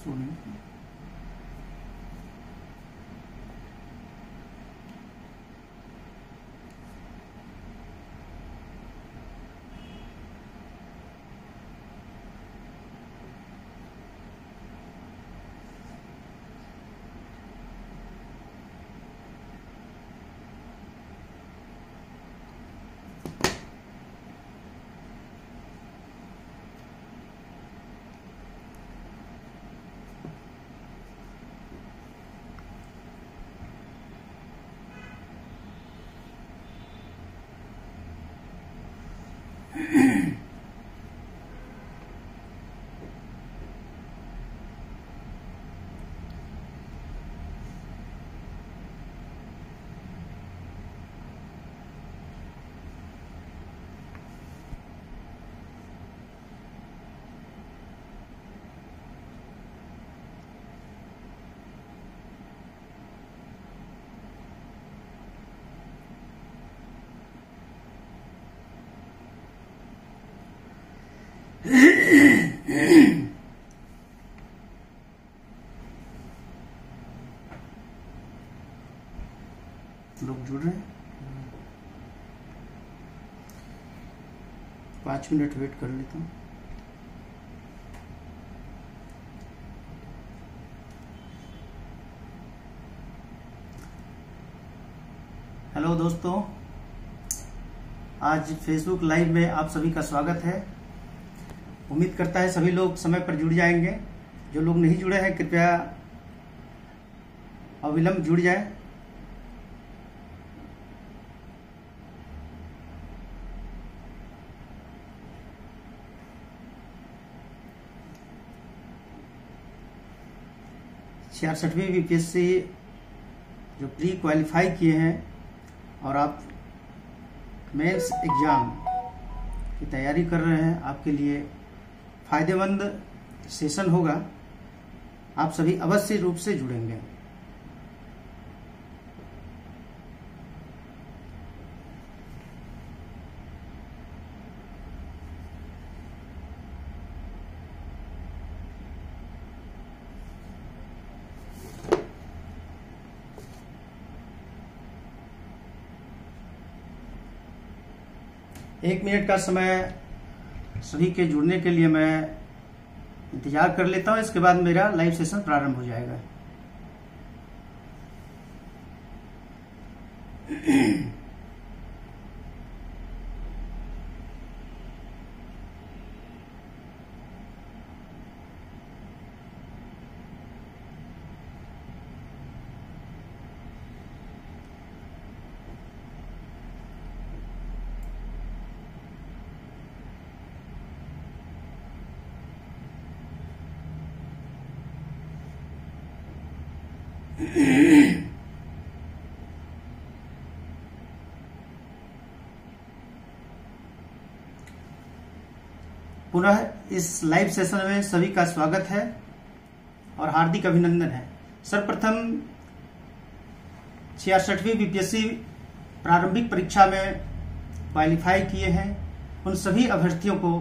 Show नहीं। लोग जुड़ रहे हैं। 5 मिनट वेट कर लेता हूँ। हेलो दोस्तों, आज फेसबुक लाइव में आप सभी का स्वागत है। उम्मीद करता है सभी लोग समय पर जुड़ जाएंगे। जो लोग नहीं जुड़े हैं कृपया अविलंब जुड़ जाएं। छियासठवीं बीपीएससी जो प्री क्वालिफाई किए हैं और आप मेंस एग्जाम की तैयारी कर रहे हैं, आपके लिए फायदेमंद सेशन होगा। आप सभी अवश्य रूप से जुड़ेंगे। एक मिनट का समय सभी के जुड़ने के लिए मैं इंतजार कर लेता हूं। इसके बाद मेरा लाइव सेशन प्रारंभ हो जाएगा। पुनः इस लाइव सेशन में सभी का स्वागत है और हार्दिक अभिनंदन है। सर्वप्रथम 66वीं बीपीएससी प्रारंभिक परीक्षा में क्वालिफाई किए हैं उन सभी अभ्यर्थियों को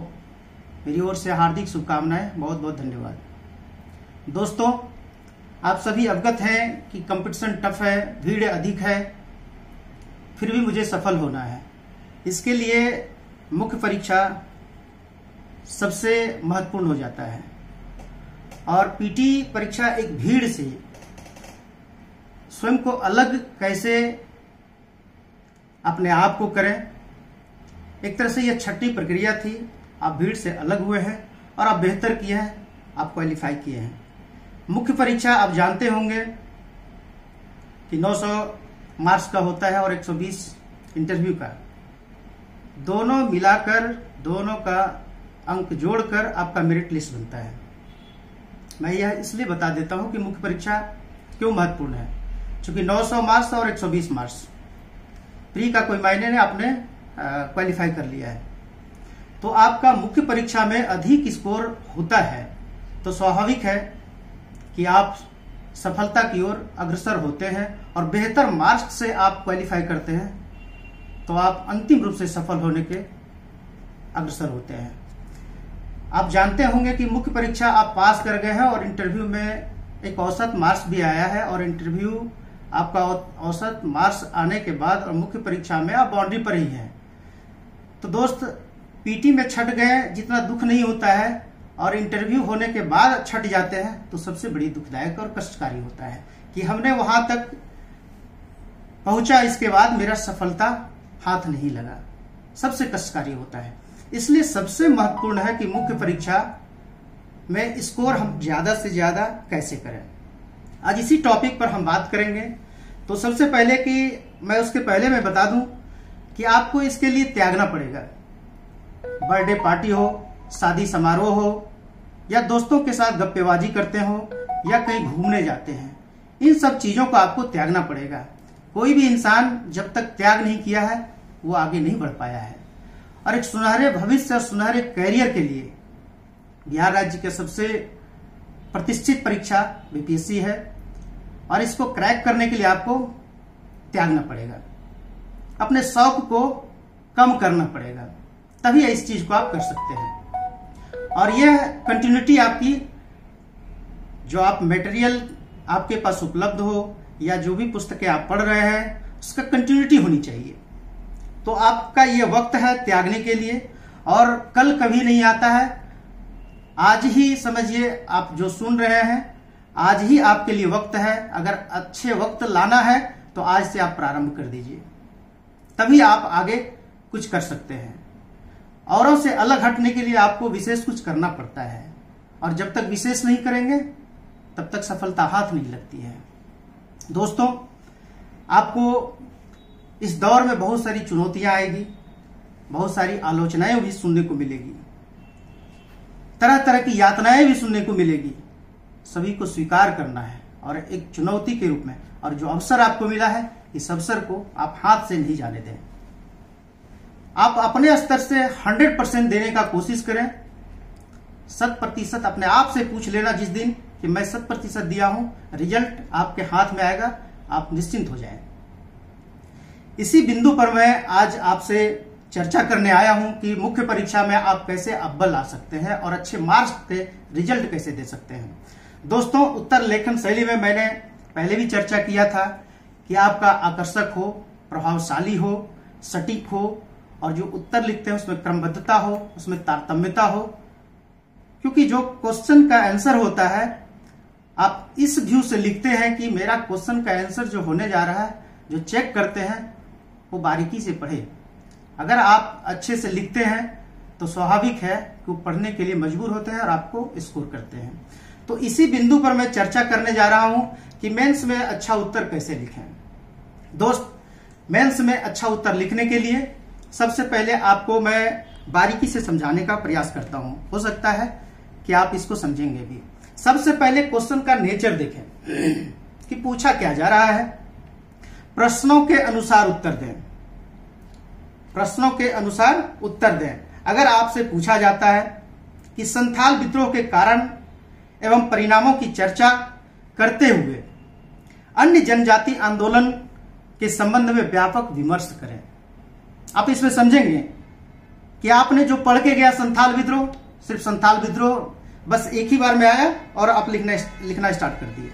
मेरी ओर से हार्दिक शुभकामनाएं। बहुत बहुत धन्यवाद। दोस्तों, आप सभी अवगत हैं कि कंपटीशन टफ है, भीड़ अधिक है, फिर भी मुझे सफल होना है। इसके लिए मुख्य परीक्षा सबसे महत्वपूर्ण हो जाता है और पीटी परीक्षा एक भीड़ से स्वयं को अलग कैसे अपने आप को करें, एक तरह से यह छठी प्रक्रिया थी। आप भीड़ से अलग हुए हैं और आप बेहतर किए हैं, आप क्वालिफाई किए हैं। मुख्य परीक्षा आप जानते होंगे कि 900 मार्क्स का होता है और 120 इंटरव्यू का। दोनों मिलाकर, दोनों का अंक जोड़कर आपका मेरिट लिस्ट बनता है। मैं यह इसलिए बता देता हूं कि मुख्य परीक्षा क्यों महत्वपूर्ण है। क्योंकि 900 मार्क्स और 120 मार्क्स, प्री का कोई मायने नहीं, आपने क्वालिफाई कर लिया है। तो आपका मुख्य परीक्षा में अधिक स्कोर होता है तो स्वाभाविक है कि आप सफलता की ओर अग्रसर होते हैं और बेहतर मार्क्स से आप क्वालिफाई करते हैं तो आप अंतिम रूप से सफल होने के अग्रसर होते हैं। आप जानते होंगे कि मुख्य परीक्षा आप पास कर गए हैं और इंटरव्यू में एक औसत मार्क्स भी आया है, और इंटरव्यू आपका औसत मार्क्स आने के बाद और मुख्य परीक्षा में आप बाउंड्री पर ही हैं। तो दोस्त, पीटी में छट गए जितना दुख नहीं होता है, और इंटरव्यू होने के बाद छट जाते हैं तो सबसे बड़ी दुखदायक और कष्टकारी होता है कि हमने वहां तक पहुंचा, इसके बाद मेरा सफलता हाथ नहीं लगा। सबसे कष्टकारी होता है। इसलिए सबसे महत्वपूर्ण है कि मुख्य परीक्षा में स्कोर हम ज्यादा से ज्यादा कैसे करें। आज इसी टॉपिक पर हम बात करेंगे। तो सबसे पहले कि उसके पहले मैं बता दूं कि आपको इसके लिए त्यागना पड़ेगा। बर्थडे पार्टी हो, शादी समारोह हो, या दोस्तों के साथ गप्पेबाजी करते हो, या कहीं घूमने जाते हैं, इन सब चीजों को आपको त्यागना पड़ेगा। कोई भी इंसान जब तक त्याग नहीं किया है वो आगे नहीं बढ़ पाया है। और एक सुनहरे भविष्य और सुनहरे कैरियर के लिए बिहार राज्य के सबसे प्रतिष्ठित परीक्षा बीपीएससी है, और इसको क्रैक करने के लिए आपको त्यागना पड़ेगा, अपने शौक को कम करना पड़ेगा, तभी इस चीज को आप कर सकते हैं। और यह कंटिन्यूटी आपकी, जो आप मटेरियल आपके पास उपलब्ध हो या जो भी पुस्तकें आप पढ़ रहे हैं उसका कंटिन्यूटी होनी चाहिए। तो आपका ये वक्त है त्यागने के लिए, और कल कभी नहीं आता है। आज ही समझिए, आप जो सुन रहे हैं आज ही आपके लिए वक्त है। अगर अच्छे वक्त लाना है तो आज से आप प्रारंभ कर दीजिए, तभी आप आगे कुछ कर सकते हैं। औरों से अलग हटने के लिए आपको विशेष कुछ करना पड़ता है, और जब तक विशेष नहीं करेंगे तब तक सफलता हाथ नहीं लगती है। दोस्तों, आपको इस दौर में बहुत सारी चुनौतियां आएगी, बहुत सारी आलोचनाएं भी सुनने को मिलेगी, तरह तरह की यातनाएं भी सुनने को मिलेगी। सभी को स्वीकार करना है और एक चुनौती के रूप में, और जो अवसर आपको मिला है इस अवसर को आप हाथ से नहीं जाने दें। आप अपने स्तर से 100% देने का कोशिश करें। 100% अपने आप से पूछ लेना जिस दिन कि मैं 100% दिया हूं, रिजल्ट आपके हाथ में आएगा, आप निश्चिंत हो जाएं। इसी बिंदु पर मैं आज आपसे चर्चा करने आया हूं कि मुख्य परीक्षा में आप कैसे अव्वल आ सकते हैं और अच्छे मार्क्स के रिजल्ट कैसे दे सकते हैं। दोस्तों, उत्तर लेखन शैली में मैंने पहले भी चर्चा किया था कि आपका आकर्षक हो, प्रभावशाली हो, सटीक हो, और जो उत्तर लिखते हैं उसमें क्रमबद्धता हो, उसमें तारतम्यता हो। क्योंकि जो क्वेश्चन का आंसर होता है, आप इस व्यू से लिखते हैं कि मेरा क्वेश्चन का आंसर जो होने जा रहा है, जो चेक करते हैं वो बारीकी से पढ़े। अगर आप अच्छे से लिखते हैं तो स्वाभाविक है कि वो पढ़ने के लिए मजबूर होते हैं और आपको स्कोर करते हैं। तो इसी बिंदु पर मैं चर्चा करने जा रहा हूं कि मेंस में अच्छा उत्तर कैसे लिखें। दोस्त, मेंस में अच्छा उत्तर लिखने के लिए सबसे पहले आपको मैं बारीकी से समझाने का प्रयास करता हूं। हो सकता है कि आप इसको समझेंगे भी। सबसे पहले क्वेश्चन का नेचर देखें कि पूछा क्या जा रहा है। प्रश्नों के अनुसार उत्तर दें। प्रश्नों के अनुसार उत्तर दें। अगर आपसे पूछा जाता है कि संथाल विद्रोह के कारण एवं परिणामों की चर्चा करते हुए अन्य जनजाति आंदोलन के संबंध में व्यापक विमर्श करें, आप इसमें समझेंगे कि आपने जो पढ़ के गया संथाल विद्रोह, सिर्फ संथाल विद्रोह बस एक ही बार में आया और आप लिखना स्टार्ट कर दिए।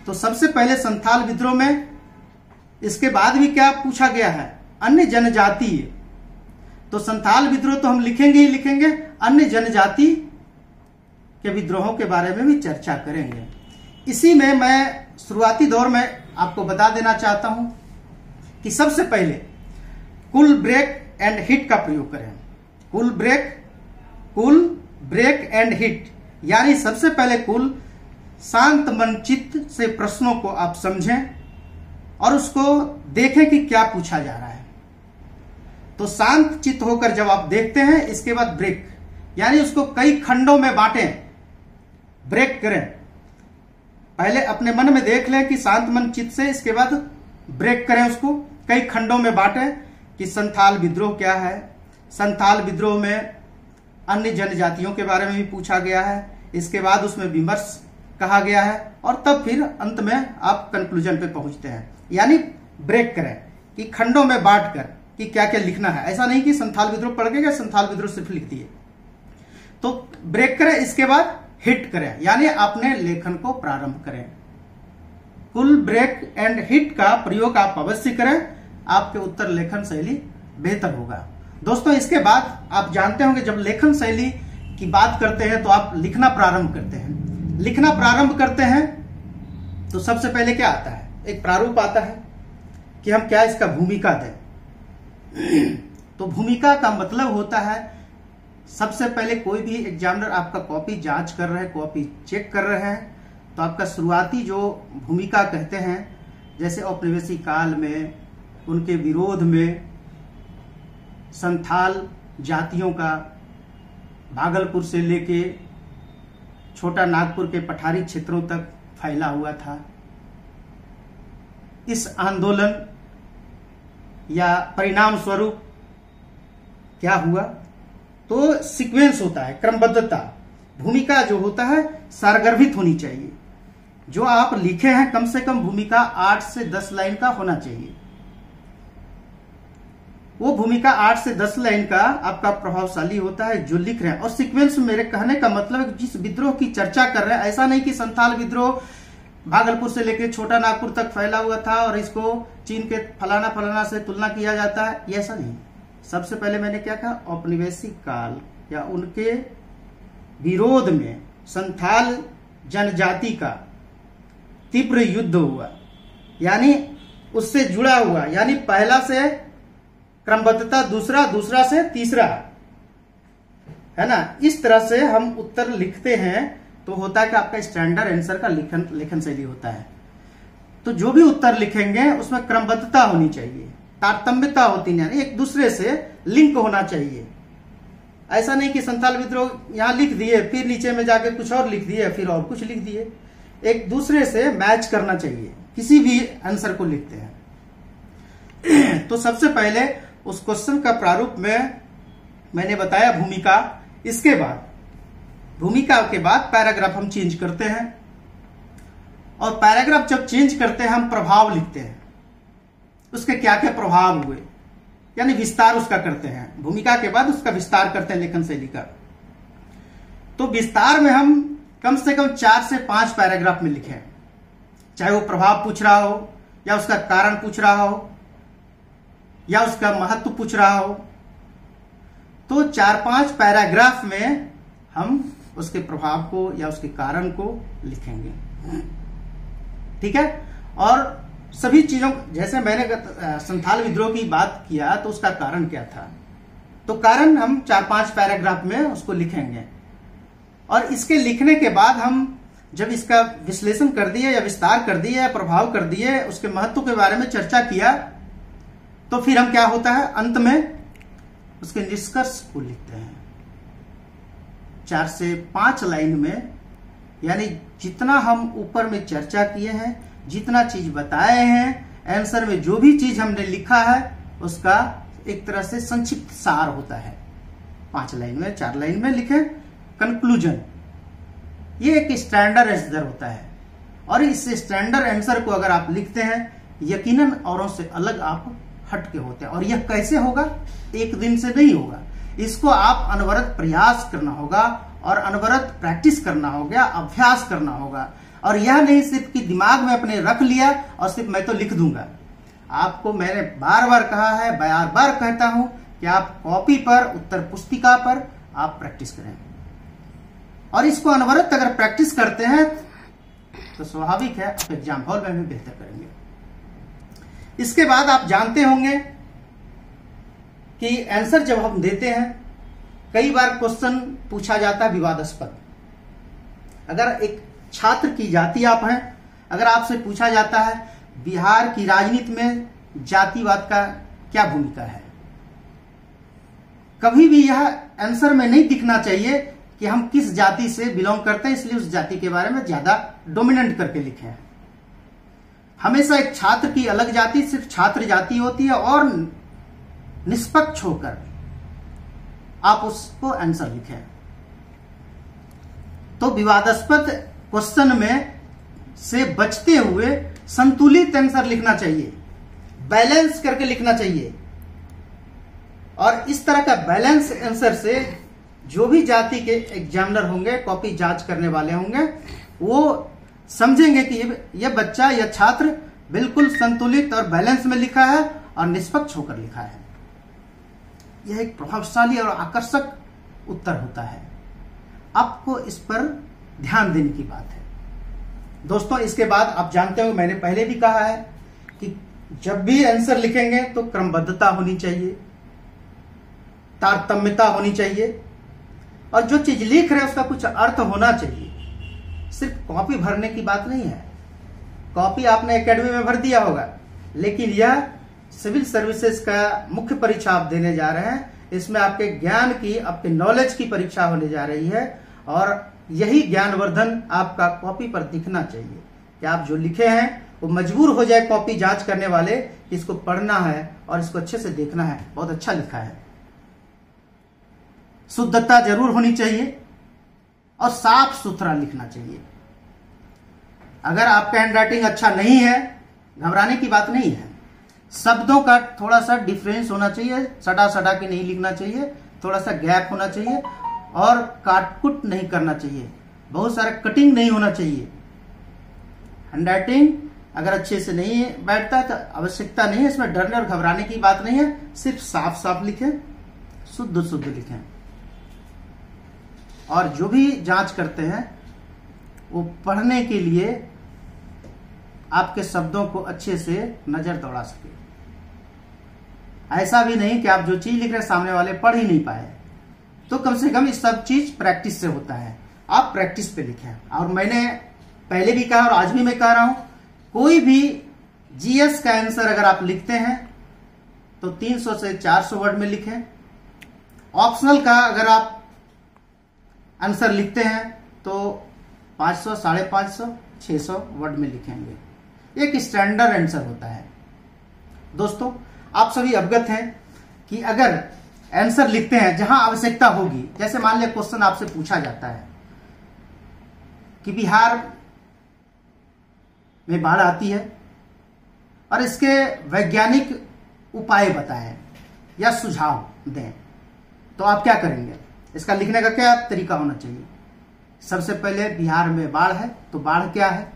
तो सबसे पहले संथाल विद्रोह में, इसके बाद भी क्या पूछा गया है, अन्य जनजातीय। तो संथाल विद्रोह तो हम लिखेंगे ही लिखेंगे, अन्य जनजाति के विद्रोहों के बारे में भी चर्चा करेंगे। इसी में मैं शुरुआती दौर में आपको बता देना चाहता हूं कि सबसे पहले कुल ब्रेक एंड हिट का प्रयोग करें। कुल ब्रेक एंड हिट, यानी सबसे पहले कुल शांत मन चित्त से प्रश्नों को आप समझें और उसको देखें कि क्या पूछा जा रहा है। तो शांत चित्त होकर जब आप देखते हैं, इसके बाद ब्रेक, यानी उसको कई खंडों में बांटें, ब्रेक करें। पहले अपने मन में देख लें कि शांत मन चित्त से, इसके बाद ब्रेक करें, उसको कई खंडों में बांटें कि संथाल विद्रोह क्या है। संथाल विद्रोह में अन्य जनजातियों के बारे में भी पूछा गया है, इसके बाद उसमें विमर्श कहा गया है, और तब फिर अंत में आप कंक्लूजन पे पहुंचते हैं। यानी ब्रेक करें कि खंडों में बांट कर कि क्या क्या लिखना है। ऐसा नहीं कि संथाल विद्रोह पढ़ के संथाल विद्रोह सिर्फ लिख दिए। तो ब्रेक करें, इसके बाद हिट करें, यानी अपने लेखन को प्रारंभ करें। कुल ब्रेक एंड हिट का प्रयोग आप अवश्य करें, आपके उत्तर लेखन शैली बेहतर होगा। दोस्तों, इसके बाद आप जानते होंगे जब लेखन शैली की बात करते हैं तो आप लिखना प्रारंभ करते हैं। लिखना प्रारंभ करते हैं तो सबसे पहले क्या आता है, एक प्रारूप आता है कि हम क्या इसका भूमिका दें। तो भूमिका का मतलब होता है, सबसे पहले कोई भी एग्जामिनर आपका कॉपी जांच कर रहे हैं, कॉपी चेक कर रहे हैं, तो आपका शुरुआती जो भूमिका कहते हैं, जैसे औपनिवेशिक काल में उनके विरोध में संथाल जातियों का भागलपुर से लेके छोटा नागपुर के पठारी क्षेत्रों तक फैला हुआ था। इस आंदोलन या परिणाम स्वरूप क्या हुआ, तो सीक्वेंस होता है, क्रमबद्धता। भूमिका जो होता है सारगर्भित होनी चाहिए। जो आप लिखे हैं कम से कम भूमिका 8 से 10 लाइन का होना चाहिए। वो भूमिका 8 से 10 लाइन का आपका प्रभावशाली होता है जो लिख रहे हैं। और सीक्वेंस मेरे कहने का मतलब जिस विद्रोह की चर्चा कर रहे हैं, ऐसा नहीं कि संथाल विद्रोह भागलपुर से लेकर छोटा नागपुर तक फैला हुआ था और इसको चीन के फलाना फलाना से तुलना किया जाता है, ये ऐसा नहीं। सबसे पहले मैंने क्या कहा, औपनिवेशिक काल या उनके विरोध में संथाल जनजाति का तीव्र युद्ध हुआ, यानी उससे जुड़ा हुआ, यानी पहला से क्रमबद्धता, दूसरा, दूसरा से तीसरा, है ना। इस तरह से हम उत्तर लिखते हैं तो होता है कि आपका स्टैंडर्ड आंसर का लेखन शैली होता है। तो जो भी उत्तर लिखेंगे उसमें क्रमबद्धता होनी चाहिए, तारतम्यता होती नहीं, एक दूसरे से लिंक होना चाहिए। ऐसा नहीं कि संथाल विद्रोह यहां लिख दिए फिर नीचे में जाके कुछ और लिख दिए फिर और कुछ लिख दिए, एक दूसरे से मैच करना चाहिए किसी भी आंसर को लिखते हैं। तो सबसे पहले उस क्वेश्चन का प्रारूप में मैंने बताया भूमिका। इसके बाद भूमिका के बाद पैराग्राफ हम चेंज करते हैं, और पैराग्राफ जब चेंज करते हैं हम प्रभाव लिखते हैं, उसके क्या क्या प्रभाव हुए, यानी विस्तार उसका करते हैं। भूमिका के बाद उसका विस्तार करते हैं लेखन शैली का। तो विस्तार में हम कम से कम 4 से 5 पैराग्राफ में लिखें, चाहे वो प्रभाव पूछ रहा हो या उसका कारण पूछ रहा हो या उसका महत्व पूछ रहा हो। तो 4-5 पैराग्राफ में हम उसके प्रभाव को या उसके कारण को लिखेंगे, ठीक है। और सभी चीजों, जैसे मैंने संथाल विद्रोह की बात किया तो उसका कारण क्या था, तो कारण हम 4-5 पैराग्राफ में उसको लिखेंगे। और इसके लिखने के बाद हम जब इसका विश्लेषण कर दिए या विस्तार कर दिए या प्रभाव कर दिए, उसके महत्व के बारे में चर्चा किया, तो फिर हम क्या होता है अंत में उसके निष्कर्ष को लिखते हैं 4 से 5 लाइन में। यानी जितना हम ऊपर में चर्चा किए हैं, जितना चीज बताए हैं, आंसर में जो भी चीज हमने लिखा है उसका एक तरह से संक्षिप्त सार होता है। 5 लाइन में, 4 लाइन में लिखे कंक्लूजन। ये एक स्टैंडर्ड आंसर होता है, और इस स्टैंडर्ड आंसर को अगर आप लिखते हैं यकीनन औरों से अलग आप हट के होते हैं। और यह कैसे होगा, एक दिन से नहीं होगा, इसको आप अनवरत प्रयास करना होगा और अनवरत प्रैक्टिस करना होगा, अभ्यास करना होगा। और यह नहीं सिर्फ कि दिमाग में अपने रख लिया और सिर्फ मैं तो लिख दूंगा। आपको मैंने बार बार कहा है, बार बार कहता हूं कि आप कॉपी पर, उत्तर पुस्तिका पर आप प्रैक्टिस करें, और इसको अनवरत अगर प्रैक्टिस करते हैं तो स्वाभाविक है आप एग्जाम हॉल में भी बेहतर करेंगे। इसके बाद आप जानते होंगे कि आंसर जब हम देते हैं, कई बार क्वेश्चन पूछा जाता है विवादास्पद। अगर एक छात्र की जाति आप हैं, अगर आपसे पूछा जाता है बिहार की राजनीति में जातिवाद का क्या भूमिका है, कभी भी यह आंसर में नहीं दिखना चाहिए कि हम किस जाति से बिलोंग करते हैं, इसलिए उस जाति के बारे में ज्यादा डोमिनेंट करके लिखे हैं। हमेशा एक छात्र की अलग जाति सिर्फ छात्र जाति होती है, और निष्पक्ष होकर आप उसको आंसर लिखें। तो विवादास्पद क्वेश्चन में से बचते हुए संतुलित आंसर लिखना चाहिए, बैलेंस करके लिखना चाहिए। और इस तरह का बैलेंस आंसर से जो भी जाति के एग्जामिनर होंगे, कॉपी जांच करने वाले होंगे, वो समझेंगे कि ये बच्चा, यह छात्र बिल्कुल संतुलित और बैलेंस में लिखा है और निष्पक्ष होकर लिखा है। यह एक प्रभावशाली और आकर्षक उत्तर होता है। आपको इस पर ध्यान देने की बात है। दोस्तों, इसके बाद आप जानते हो, मैंने पहले भी कहा है कि जब भी आंसर लिखेंगे तो क्रमबद्धता होनी चाहिए, तारतम्यता होनी चाहिए, और जो चीज लिख रहे हैं उसका कुछ अर्थ होना चाहिए। सिर्फ कॉपी भरने की बात नहीं है। कॉपी आपने एकेडमी में भर दिया होगा, लेकिन यह सिविल सर्विसेज का मुख्य परीक्षा आप देने जा रहे हैं। इसमें आपके ज्ञान की, आपके नॉलेज की परीक्षा होने जा रही है, और यही ज्ञानवर्धन आपका कॉपी पर दिखना चाहिए कि आप जो लिखे हैं वो मजबूर हो जाए कॉपी जांच करने वाले कि इसको पढ़ना है और इसको अच्छे से देखना है, बहुत अच्छा लिखा है। शुद्धता जरूर होनी चाहिए और साफ सुथरा लिखना चाहिए। अगर आपका हैंडराइटिंग अच्छा नहीं है, घबराने की बात नहीं है। शब्दों का थोड़ा सा डिफरेंस होना चाहिए, सटा सटा के नहीं लिखना चाहिए, थोड़ा सा गैप होना चाहिए, और काटकुट नहीं करना चाहिए, बहुत सारा कटिंग नहीं होना चाहिए। हैंडराइटिंग अगर अच्छे से नहीं बैठता है तो आवश्यकता नहीं है, इसमें डरने और घबराने की बात नहीं है। सिर्फ साफ साफ लिखें, शुद्ध शुद्ध लिखें, और जो भी जांच करते हैं वो पढ़ने के लिए आपके शब्दों को अच्छे से नजर दौड़ा सके। ऐसा भी नहीं कि आप जो चीज लिख रहे हैं सामने वाले पढ़ ही नहीं पाए, तो कम से कम इस सब चीज प्रैक्टिस से होता है। आप प्रैक्टिस पे लिखें। और मैंने पहले भी कहा और आज भी मैं कह रहा हूं, कोई भी जीएस का आंसर अगर आप लिखते हैं तो 300 से 400 वर्ड में लिखें। ऑप्शनल का अगर आप आंसर लिखते हैं तो 500, 550, 600 वर्ड में लिखेंगे। एक स्टैंडर्ड आंसर होता है। दोस्तों, आप सभी अवगत हैं कि अगर आंसर लिखते हैं जहां आवश्यकता होगी, जैसे मान लिया क्वेश्चन आपसे पूछा जाता है कि बिहार में बाढ़ आती है और इसके वैज्ञानिक उपाय बताएं या सुझाव दें, तो आप क्या करेंगे? इसका लिखने का क्या तरीका होना चाहिए? सबसे पहले बिहार में बाढ़ है, तो बाढ़ क्या है,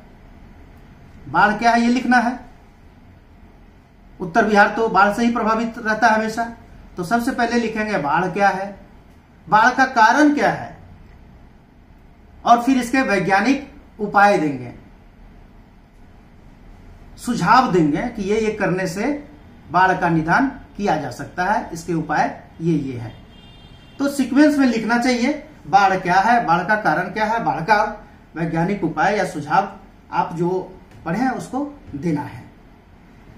बाढ़ क्या है ये लिखना है। उत्तर बिहार तो बाढ़ से ही प्रभावित रहता है हमेशा, तो सबसे पहले लिखेंगे बाढ़ क्या है, बाढ़ का कारण क्या है, और फिर इसके वैज्ञानिक उपाय देंगे, सुझाव देंगे कि ये करने से बाढ़ का निदान किया जा सकता है, इसके उपाय ये है। तो सीक्वेंस में लिखना चाहिए, बाढ़ क्या है, बाढ़ का कारण क्या है, बाढ़ का वैज्ञानिक उपाय या सुझाव आप जो पढ़े हैं उसको देना है,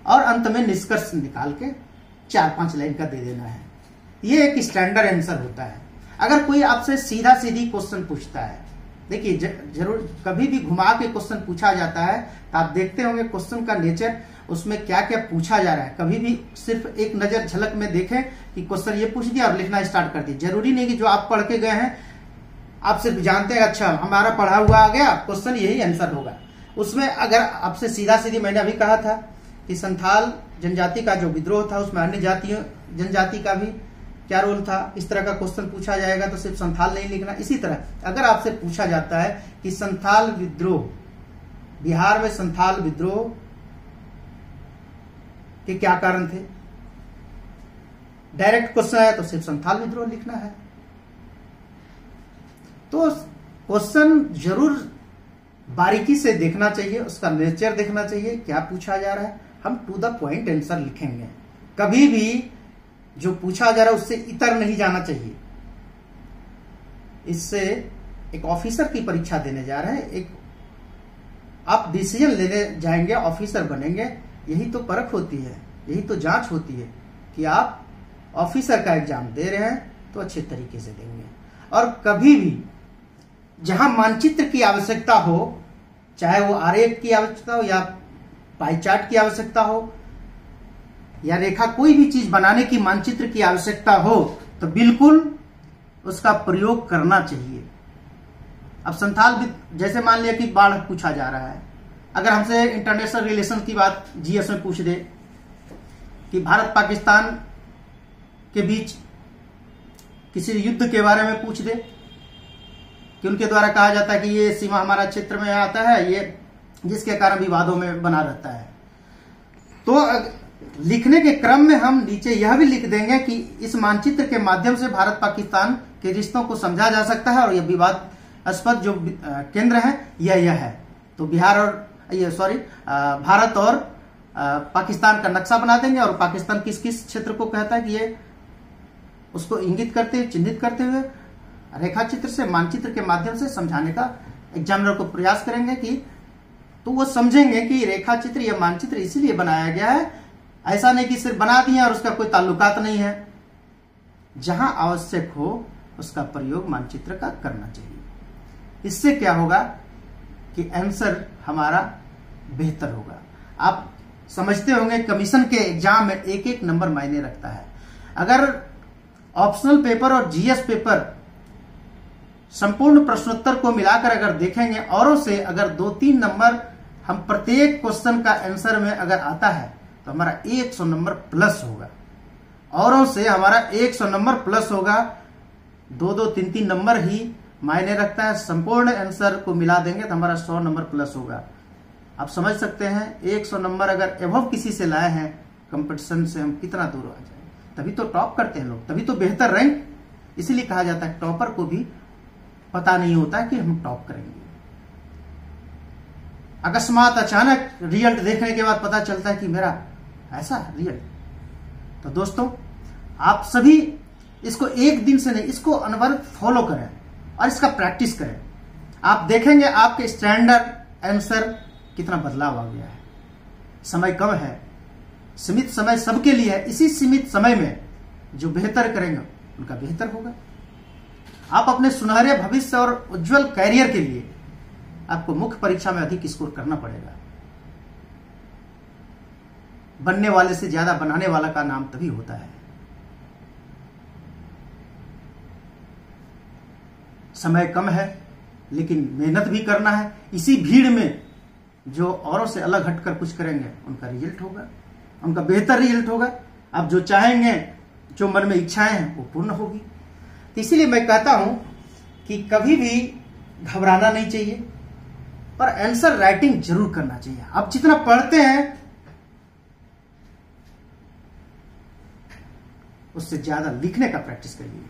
और अंत में निष्कर्ष निकाल के 4-5 लाइन का दे देना है। ये एक स्टैंडर्ड आंसर होता है। अगर कोई आपसे सीधा सीधी क्वेश्चन पूछता है, देखिए जरूर कभी भी घुमा के क्वेश्चन पूछा जाता है, तो आप देखते होंगे क्वेश्चन का नेचर, उसमें क्या क्या पूछा जा रहा है। कभी भी सिर्फ एक नजर झलक में देखें कि क्वेश्चन ये पूछ दिया और लिखना स्टार्ट कर दिया। जरूरी नहीं कि जो आप पढ़ के गए हैं आप सिर्फ जानते हैं अच्छा हमारा पढ़ा हुआ आ गया क्वेश्चन यही आंसर होगा। उसमें अगर आपसे सीधा सीधी, मैंने अभी कहा था कि संथाल जनजाति का जो विद्रोह था उसमें अन्य जातियों जनजाति का भी क्या रोल था, इस तरह का क्वेश्चन पूछा जाएगा तो सिर्फ संथाल नहीं लिखना। इसी तरह अगर आपसे पूछा जाता है कि संथाल विद्रोह, बिहार में संथाल विद्रोह के क्या कारण थे, डायरेक्ट क्वेश्चन है तो सिर्फ संथाल विद्रोह लिखना है। तो क्वेश्चन जरूर बारीकी से देखना चाहिए, उसका नेचर देखना चाहिए, क्या पूछा जा रहा है। हम टू द पॉइंट आंसर लिखेंगे, कभी भी जो पूछा जा रहा है उससे इतर नहीं जाना चाहिए। इससे एक ऑफिसर की परीक्षा देने जा रहे हैं, एक आप डिसीजन लेने जाएंगे, ऑफिसर बनेंगे, यही तो परख होती है, यही तो जांच होती है कि आप ऑफिसर का एग्जाम दे रहे हैं तो अच्छे तरीके से देंगे। और कभी भी जहां मानचित्र की आवश्यकता हो, चाहे वो आरेख की आवश्यकता हो या पाई चार्ट की आवश्यकता हो या रेखा, कोई भी चीज बनाने की मानचित्र की आवश्यकता हो, तो बिल्कुल उसका प्रयोग करना चाहिए। अब संथाल जैसे मान लिया कि बाढ़ पूछा जा रहा है, अगर हमसे इंटरनेशनल रिलेशन की बात जीएस में पूछ दे कि भारत पाकिस्तान के बीच किसी युद्ध के बारे में पूछ दे कि उनके द्वारा कहा जाता है कि ये सीमा हमारा क्षेत्र में आता है, ये जिसके कारण विवादों में बना रहता है। तो लिखने के क्रम में हम नीचे यह भी लिख देंगे कि इस मानचित्र के माध्यम से भारत पाकिस्तान के रिश्तों को समझा जा सकता है और यह विवादास्पद जो केंद्र है यह है। तो भारत और पाकिस्तान का नक्शा बना देंगे और पाकिस्तान किस किस क्षेत्र को कहता है कि ये उसको इंगित करते चिन्हित करते हुए रेखा चित्र से मानचित्र के माध्यम से समझाने का एग्जामिनर को प्रयास करेंगे कि तो वो समझेंगे कि रेखा चित्र या मानचित्र इसीलिए बनाया गया है, ऐसा नहीं कि सिर्फ बना दिया और उसका कोई ताल्लुकात नहीं है। जहां आवश्यक हो उसका प्रयोग मानचित्र का करना चाहिए। इससे क्या होगा कि आंसर हमारा बेहतर होगा। आप समझते होंगे कमीशन के एग्जाम में एक एक नंबर मायने रखता है। अगर ऑप्शनल पेपर और जीएस पेपर संपूर्ण प्रश्नोत्तर को मिलाकर अगर देखेंगे, औरों से अगर 2-3 नंबर हम प्रत्येक क्वेश्चन का आंसर में अगर आता है तो हमारा 100 नंबर प्लस होगा। औरों से हमारा 100 नंबर प्लस होगा। 2-2, 3-3 नंबर ही मायने रखता है। संपूर्ण आंसर को मिला देंगे तो हमारा 100 नंबर प्लस होगा। आप समझ सकते हैं 100 नंबर अगर एबव किसी से लाए हैं कंपटीशन से, हम कितना दूर आ जाए। तभी तो टॉप करते हैं लोग, तभी तो बेहतर रैंक। इसीलिए कहा जाता है टॉपर को भी पता नहीं होता कि हम टॉप करेंगे। अकस्मात अचानक रिजल्ट देखने के बाद पता चलता है कि मेरा ऐसा रिजल्ट। तो दोस्तों आप सभी इसको एक दिन से नहीं, इसको अनवरत फॉलो करें और इसका प्रैक्टिस करें। आप देखेंगे आपके स्टैंडर्ड आंसर कितना बदलाव आ गया है। समय कम है, सीमित समय सबके लिए है। इसी सीमित समय में जो बेहतर करेंगे उनका बेहतर होगा। आप अपने सुनहरे भविष्य और उज्जवल कैरियर के लिए आपको मुख्य परीक्षा में अधिक स्कोर करना पड़ेगा। बनने वाले से ज्यादा बनाने वाला का नाम तभी होता है। समय कम है लेकिन मेहनत भी करना है। इसी भीड़ में जो औरों से अलग हटकर कुछ करेंगे उनका रिजल्ट होगा, उनका बेहतर रिजल्ट होगा। आप जो चाहेंगे, जो मन में इच्छाएं हैं वो पूर्ण होगी। तो इसीलिए मैं कहता हूं कि कभी भी घबराना नहीं चाहिए और आंसर राइटिंग जरूर करना चाहिए। आप जितना पढ़ते हैं उससे ज्यादा लिखने का प्रैक्टिस करिए।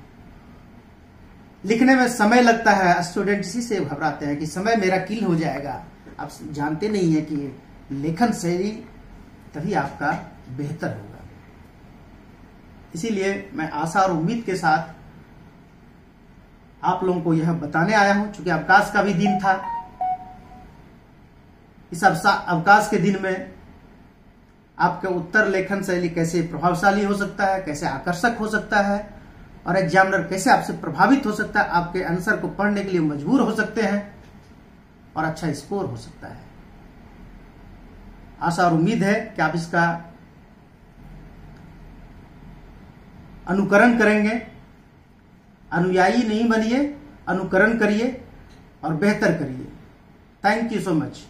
लिखने में समय लगता है, स्टूडेंट इसी से घबराते हैं कि समय मेरा किल हो जाएगा। आप जानते नहीं है कि लेखन शैली तभी आपका बेहतर होगा। इसीलिए मैं आशा और उम्मीद के साथ आप लोगों को यह बताने आया हूं। चूंकि अवकाश का भी दिन था, इस अवकाश के दिन में आपका उत्तर लेखन शैली कैसे प्रभावशाली हो सकता है, कैसे आकर्षक हो सकता है और एग्जामिनर कैसे आपसे प्रभावित हो सकता है, आपके आंसर को पढ़ने के लिए मजबूर हो सकते हैं और अच्छा स्कोर हो सकता है। आशा और उम्मीद है कि आप इसका अनुकरण करेंगे। अनुयायी नहीं बनिए, अनुकरण करिए और बेहतर करिए। Thank you so much.